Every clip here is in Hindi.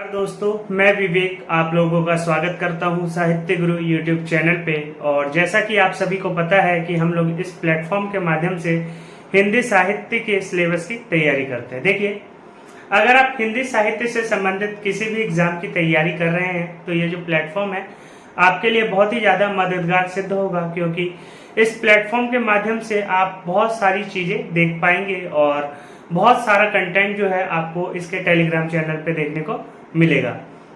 दोस्तों, मैं विवेक आप लोगों का स्वागत करता हूं साहित्य गुरु यूट्यूब चैनल पे। और जैसा कि आप सभी को पता है कि हम लोग इस प्लेटफॉर्म के माध्यम से हिंदी साहित्य के सिलेबस की तैयारी करते हैं। देखिए, अगर आप हिंदी साहित्य से संबंधित किसी भी एग्जाम की तैयारी कर रहे हैं तो ये जो प्लेटफॉर्म है आपके लिए बहुत ही ज़्यादा मददगार सिद्ध होगा, क्योंकि इस प्लेटफॉर्म के माध्यम से आप बहुत सारी चीज़ें देख पाएंगे और बहुत सारा कंटेंट जो है आपको इसके टेलीग्राम चैनल पे देखने को मिलेगा।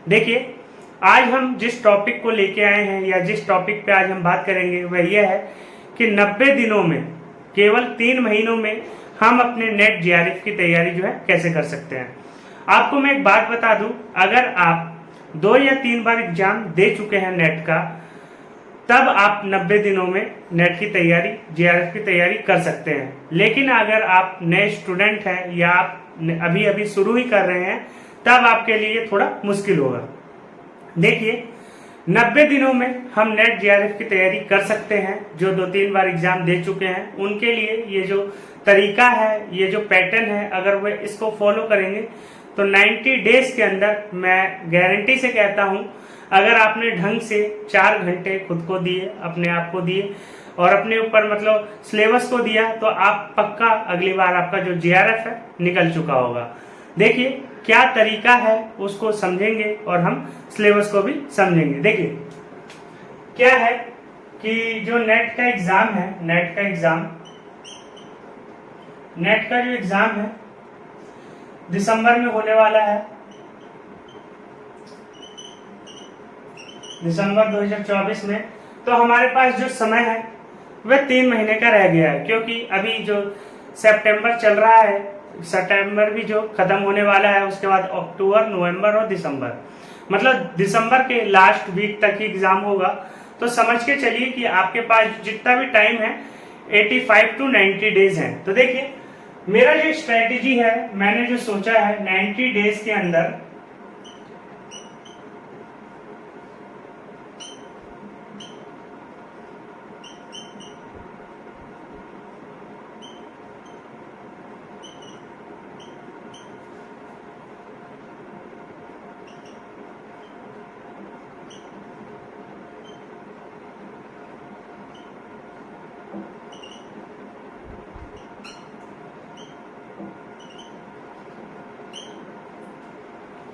देखिए, आज हम जिस टॉपिक को लेके आए हैं या जिस टॉपिक पे आज हम बात करेंगे वह यह है कि 90 दिनों में, केवल 3 महीनों में हम अपने नेट जेआरएफ की तैयारी जो है कैसे कर सकते हैं। आपको मैं एक बात बता दूं, अगर आप 2 या 3 बार एग्जाम दे चुके हैं नेट का, तब आप 90 दिनों में नेट की तैयारी, जेआरएफ की तैयारी कर सकते हैं। लेकिन अगर आप नए स्टूडेंट हैं या आप अभी अभी शुरू ही कर रहे हैं, तब आपके लिए थोड़ा मुश्किल होगा। देखिए, 90 दिनों में हम नेट जेआरएफ की तैयारी कर सकते हैं। जो 2-3 बार एग्जाम दे चुके हैं उनके लिए ये जो तरीका है, ये जो पैटर्न है, अगर वे इसको फॉलो करेंगे तो 90 डेज के अंदर, मैं गारंटी से कहता हूं, अगर आपने ढंग से 4 घंटे खुद को दिए, अपने आप को दिए और अपने ऊपर मतलब सिलेबस को दिया, तो आप पक्का अगली बार आपका जो जेआरएफ है निकल चुका होगा। देखिए, क्या तरीका है उसको समझेंगे और हम सिलेबस को भी समझेंगे। देखिए, क्या है कि जो नेट का एग्जाम है, नेट का जो एग्जाम है दिसंबर में होने वाला है, दिसंबर 2024 में। तो हमारे पास जो समय है वह 3 महीने का रह गया है, क्योंकि अभी जो सितंबर चल रहा है, सितंबर भी जो खत्म होने वाला है, उसके बाद अक्टूबर, नवंबर और दिसंबर, मतलब दिसंबर के लास्ट वीक तक ही एग्जाम होगा। तो समझ के चलिए कि आपके पास जितना भी टाइम है 85 to 90 डेज है। तो देखिए, मेरा जो स्ट्रेटेजी है, मैंने जो सोचा है 90 डेज के अंदर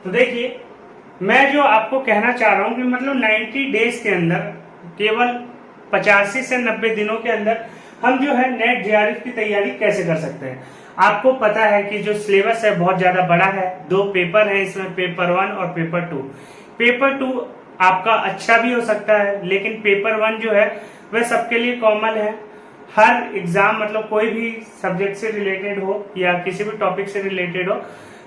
तो देखिए, मैं जो आपको कहना चाह रहा हूं कि मतलब 90 डेज के अंदर, केवल 85 से 90 दिनों के अंदर हम जो है नेट जेआरएफ की तैयारी कैसे कर सकते हैं। आपको पता है कि जो सिलेबस है बहुत ज्यादा बड़ा है, 2 पेपर है इसमें, पेपर 1 और पेपर 2। पेपर 2 आपका अच्छा भी हो सकता है, लेकिन पेपर 1 जो है वह सबके लिए कॉमन है। हर एग्जाम, मतलब कोई भी सब्जेक्ट से रिलेटेड हो या किसी भी टॉपिक से रिलेटेड हो,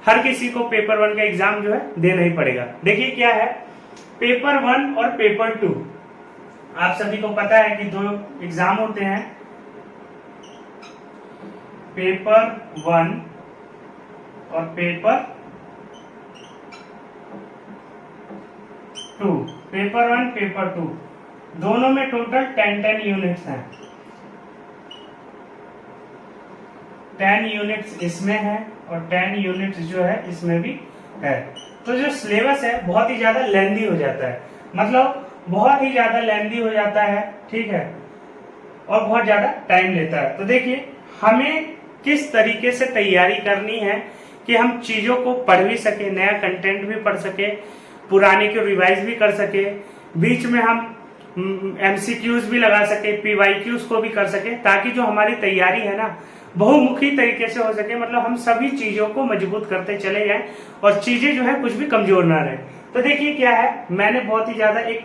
हर किसी को पेपर 1 का एग्जाम जो है देना ही पड़ेगा। देखिए, क्या है पेपर 1 और पेपर 2, आप सभी को पता है कि 2 एग्जाम होते हैं, पेपर 1 और पेपर 2। पेपर 1, पेपर 2 दोनों में टोटल 10 यूनिट्स हैं। 10 यूनिट्स इसमें है और 10 यूनिट्स जो है इसमें भी है। तो जो सिलेबस है बहुत ही ज्यादा लेंदी हो जाता है, मतलब बहुत ही ज्यादा लेंदी हो जाता है, ठीक है, और बहुत ज्यादा टाइम लेता है। तो देखिए, हमें किस तरीके से तैयारी करनी है कि हम चीजों को पढ़ भी सके, नया कंटेंट भी पढ़ सके, पुराने को रिवाइज भी कर सके, बीच में हम एमसीक्यूज भी लगा सके, पीवाईक्यूज को भी कर सके, ताकि जो हमारी तैयारी है ना बहुमुखी तरीके से हो सके, मतलब हम सभी चीजों को मजबूत करते चले जाएं और चीजें जो है कुछ भी कमजोर ना रहे। तो देखिए, क्या है, मैंने बहुत ही ज्यादा एक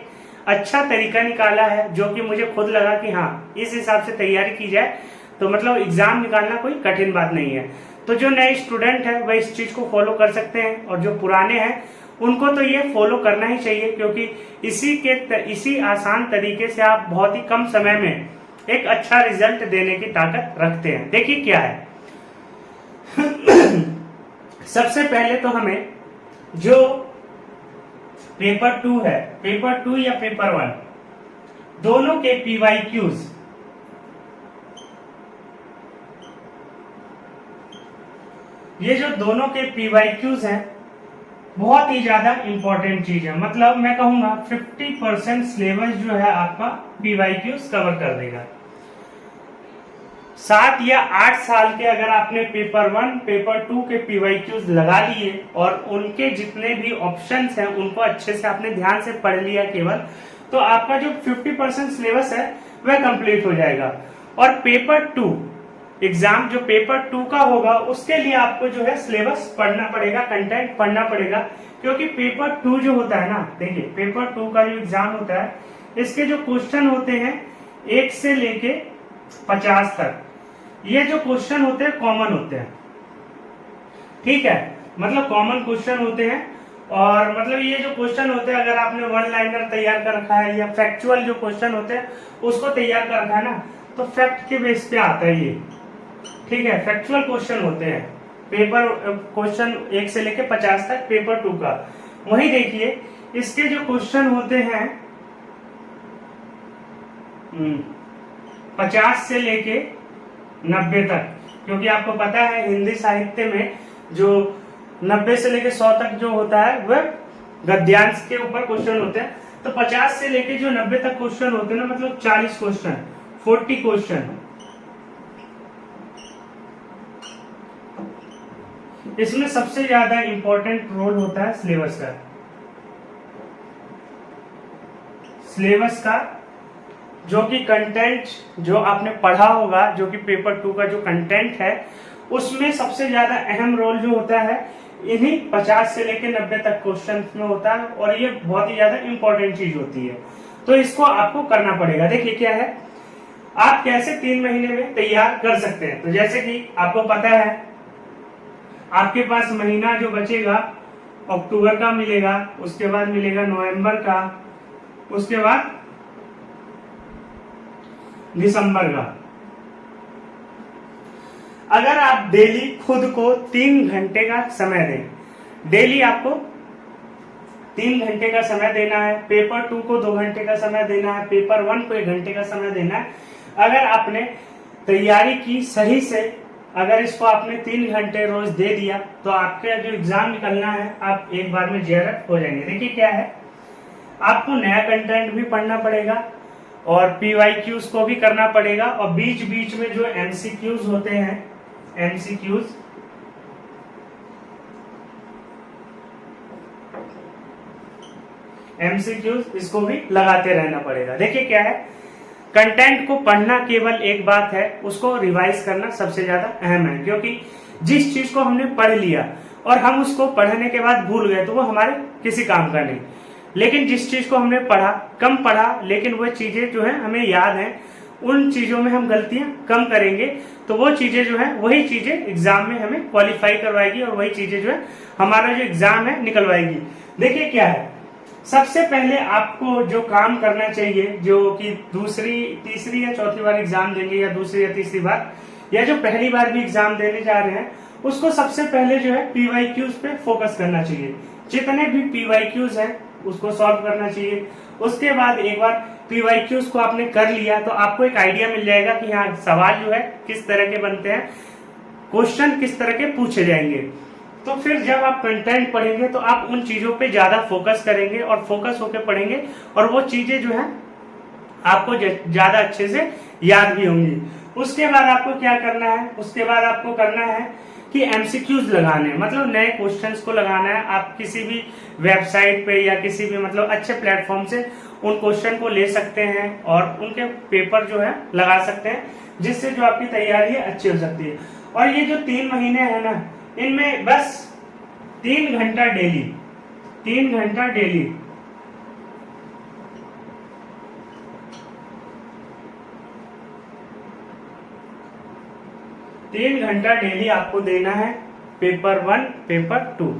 अच्छा तरीका निकाला है, जो कि मुझे खुद लगा कि हाँ, इस हिसाब से तैयारी की जाए तो मतलब एग्जाम निकालना कोई कठिन बात नहीं है। तो जो नए स्टूडेंट है वह इस चीज को फॉलो कर सकते हैं, और जो पुराने हैं उनको तो ये फॉलो करना ही चाहिए, क्योंकि इसी आसान तरीके से आप बहुत ही कम समय में एक अच्छा रिजल्ट देने की ताकत रखते हैं। देखिए, क्या है सबसे पहले तो हमें जो पेपर 2 है, पेपर 2 या पेपर 1, दोनों के पीवाईक्यूज, ये जो दोनों के पीवाईक्यूज हैं बहुत ही ज्यादा इंपॉर्टेंट चीज है। मतलब मैं कहूंगा 50% सिलेबस जो है आपका पीवाईक्यूज कवर कर देगा। 7 या 8 साल के अगर आपने पेपर 1 पेपर 2 के पीवाईक्यूज लगा लिए और उनके जितने भी ऑप्शंस हैं उनको अच्छे से आपने ध्यान से पढ़ लिया केवल, तो आपका जो 50% सिलेबस है वह कंप्लीट हो जाएगा। और पेपर 2 एग्जाम जो पेपर 2 का होगा उसके लिए आपको जो है सिलेबस पढ़ना पड़ेगा, कंटेंट पढ़ना पड़ेगा। क्योंकि पेपर 2 जो होता है ना, देखिए पेपर 2 का जो एग्जाम होता है इसके जो क्वेश्चन होते हैं 1 से लेके 50 तक, ये जो क्वेश्चन होते हैं कॉमन होते हैं, ठीक है, मतलब कॉमन क्वेश्चन होते हैं। और मतलब ये जो क्वेश्चन होते हैं अगर आपने वन लाइनर तैयार कर रखा है या फैक्चुअल जो क्वेश्चन होते हैं उसको तैयार कर रखा है ना, तो फैक्ट के बेस पे आता है ये, ठीक है, फैक्चुअल क्वेश्चन होते हैं। पेपर क्वेश्चन 1 से लेके 50 तक पेपर 2 का। वही देखिए इसके जो क्वेश्चन होते हैं 50 से लेके 90 तक, क्योंकि आपको पता है हिंदी साहित्य में जो 90 से लेके 100 तक जो होता है वह गद्यांश के ऊपर क्वेश्चन होते हैं। तो 50 से लेके जो 90 तक क्वेश्चन होते हैं ना, मतलब 40 क्वेश्चन, 40 क्वेश्चन, इसमें सबसे ज्यादा इंपॉर्टेंट रोल होता है सिलेबस का। सिलेबस का जो कि कंटेंट जो आपने पढ़ा होगा, जो कि पेपर 2 का जो कंटेंट है उसमें सबसे ज्यादा अहम रोल जो होता है इन्हीं 50 से लेकर 90 तक क्वेश्चन में होता है। और ये बहुत ही ज्यादा इंपॉर्टेंट चीज होती है, तो इसको आपको करना पड़ेगा। देखिए क्या है, आप कैसे 3 महीने में तैयार कर सकते हैं। तो जैसे कि आपको पता है आपके पास महीना जो बचेगा अक्टूबर का मिलेगा, उसके बाद मिलेगा नवंबर का, उसके बाद दिसंबर का। अगर आप डेली खुद को 3 घंटे का समय दें, डेली आपको 3 घंटे का समय देना है, पेपर 2 को 2 घंटे का समय देना है, पेपर 1 को 1 घंटे का समय देना है। अगर आपने तैयारी की सही से, अगर इसको आपने 3 घंटे रोज दे दिया तो आपका जो एग्जाम निकलना है आप एक बार में जेआरएफ हो जाएंगे। देखिए क्या है, आपको नया कंटेंट भी पढ़ना पड़ेगा और पीवाईक्यूज को भी करना पड़ेगा, और बीच बीच में जो एमसीक्यूज होते हैं, एमसीक्यूज इसको भी लगाते रहना पड़ेगा। देखिए क्या है, कंटेंट को पढ़ना केवल एक बात है, उसको रिवाइज करना सबसे ज्यादा अहम है। क्योंकि जिस चीज को हमने पढ़ लिया और हम उसको पढ़ने के बाद भूल गए तो वो हमारे किसी काम का नहीं। लेकिन जिस चीज को हमने पढ़ा, कम पढ़ा, लेकिन वह चीजें जो है हमें याद है, उन चीजों में हम गलतियां कम करेंगे तो वो चीजें जो है वही चीजें एग्जाम में हमें क्वालिफाई करवाएगी और वही चीजें जो है हमारा जो एग्जाम है निकलवाएगी। देखिए क्या है, सबसे पहले आपको जो काम करना चाहिए, जो कि दूसरी, तीसरी या चौथी बार एग्जाम देंगे या दूसरी या तीसरी बार, या जो पहली बार भी एग्जाम देने जा रहे हैं, उसको सबसे पहले जो है पीवाईक्यूज पे फोकस करना चाहिए। जितने भी पीवाईक्यूज हैं उसको सॉल्व करना चाहिए। उसके बाद एक बार पीवाईक्यूज को आपने कर लिया तो आपको एक आइडिया मिल जाएगा कि हाँ सवाल जो है किस तरह के बनते हैं, क्वेश्चन किस तरह के पूछे जाएंगे। तो फिर जब आप कंटेंट पढ़ेंगे तो आप उन चीजों पे ज्यादा फोकस करेंगे और फोकस होकर पढ़ेंगे और वो चीजें जो है आपको ज्यादा अच्छे से याद भी होंगी। उसके बाद आपको क्या करना है, उसके बाद आपको करना है कि एमसीक्यूज लगाने, मतलब नए क्वेश्चंस को लगाना है। आप किसी भी वेबसाइट पे या किसी भी मतलब अच्छे प्लेटफॉर्म से उन क्वेश्चन को ले सकते हैं और उनके पेपर जो है लगा सकते हैं, जिससे जो आपकी तैयारी है अच्छी हो सकती है। और ये जो 3 महीने है ना, इनमें बस 3 घंटा डेली, 3 घंटा डेली आपको देना है पेपर 1 पेपर 2।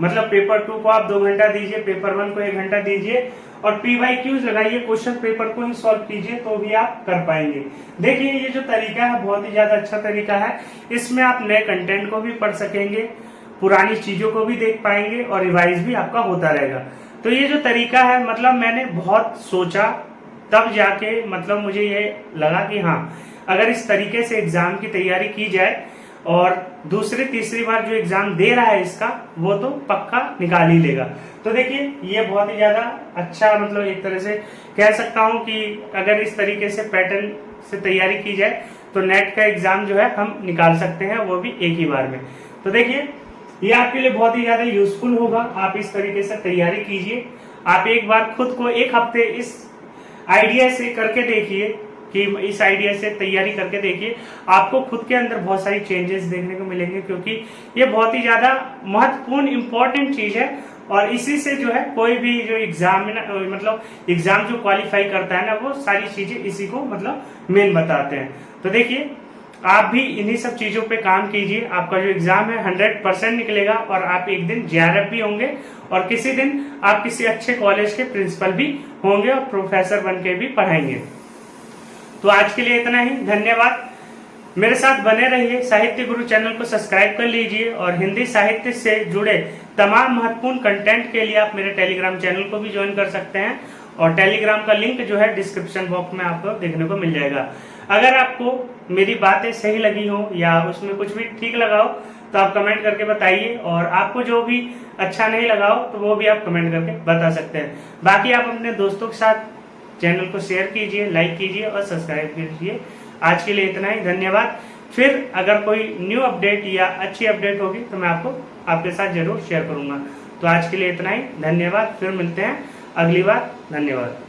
मतलब पेपर 2 को आप 2 घंटा दीजिए, पेपर 1 को 1 घंटा दीजिए और पीवाईक्यूज लगाइए, क्वेश्चन पेपर को ही सॉल्व कीजिए तो भी आप कर पाएंगे। देखिए ये जो तरीका है बहुत ही ज्यादा अच्छा तरीका है। इसमें आप नए कंटेंट को भी पढ़ सकेंगे, पुरानी चीजों को भी देख पाएंगे और रिवाइज भी आपका होता रहेगा। तो ये जो तरीका है, मतलब मैंने बहुत सोचा तब जाके मतलब मुझे ये लगा कि हाँ अगर इस तरीके से एग्जाम की तैयारी की जाए और दूसरी तीसरी बार जो एग्जाम दे रहा है इसका वो तो पक्का निकाल ही लेगा। तो देखिए ये बहुत ही ज्यादा अच्छा, मतलब एक तरह से कह सकता हूं कि अगर इस तरीके से पैटर्न से तैयारी की जाए तो नेट का एग्जाम जो है हम निकाल सकते हैं, वो भी एक ही बार में। तो देखिए ये आपके लिए बहुत ही ज्यादा यूजफुल होगा। आप इस तरीके से तैयारी कीजिए। आप एक बार खुद को एक हफ्ते इस आइडिया से करके देखिए कि इस आइडिया से तैयारी करके देखिए, आपको खुद के अंदर बहुत सारी चेंजेस देखने को मिलेंगे, क्योंकि ये बहुत ही ज्यादा महत्वपूर्ण इंपॉर्टेंट चीज है। और इसी से जो है कोई भी जो एग्जाम मतलब एग्जाम जो क्वालिफाई करता है ना, वो सारी चीजें इसी को मतलब मेन बताते हैं। तो देखिए आप भी इन्हीं सब चीजों पे काम कीजिए। आपका जो एग्जाम है 100% निकलेगा और आप एक दिन JRF भी होंगे और किसी दिन आप किसी अच्छे कॉलेज के प्रिंसिपल भी होंगे और प्रोफेसर बन के भी पढ़ाएंगे। तो आज के लिए इतना ही, धन्यवाद। मेरे साथ बने रहिए। साहित्य गुरु चैनल को सब्सक्राइब कर लीजिए और हिंदी साहित्य से जुड़े तमाम महत्वपूर्ण कंटेंट के लिए आप मेरे टेलीग्राम चैनल को भी ज्वाइन कर सकते हैं और टेलीग्राम का लिंक जो है डिस्क्रिप्शन बॉक्स में आपको देखने को मिल जाएगा। अगर आपको मेरी बातें सही लगी हो या उसमें कुछ भी ठीक लगा हो तो आप कमेंट करके बताइए, और आपको जो भी अच्छा नहीं लगा हो तो वो भी आप कमेंट करके बता सकते हैं। बाकी आप अपने दोस्तों के साथ चैनल को शेयर कीजिए, लाइक कीजिए और सब्सक्राइब कीजिए। आज के लिए इतना ही, धन्यवाद। फिर अगर कोई न्यू अपडेट या अच्छी अपडेट होगी तो मैं आपको आपके साथ जरूर शेयर करूंगा। तो आज के लिए इतना ही, धन्यवाद। फिर मिलते हैं अगली बार, धन्यवाद।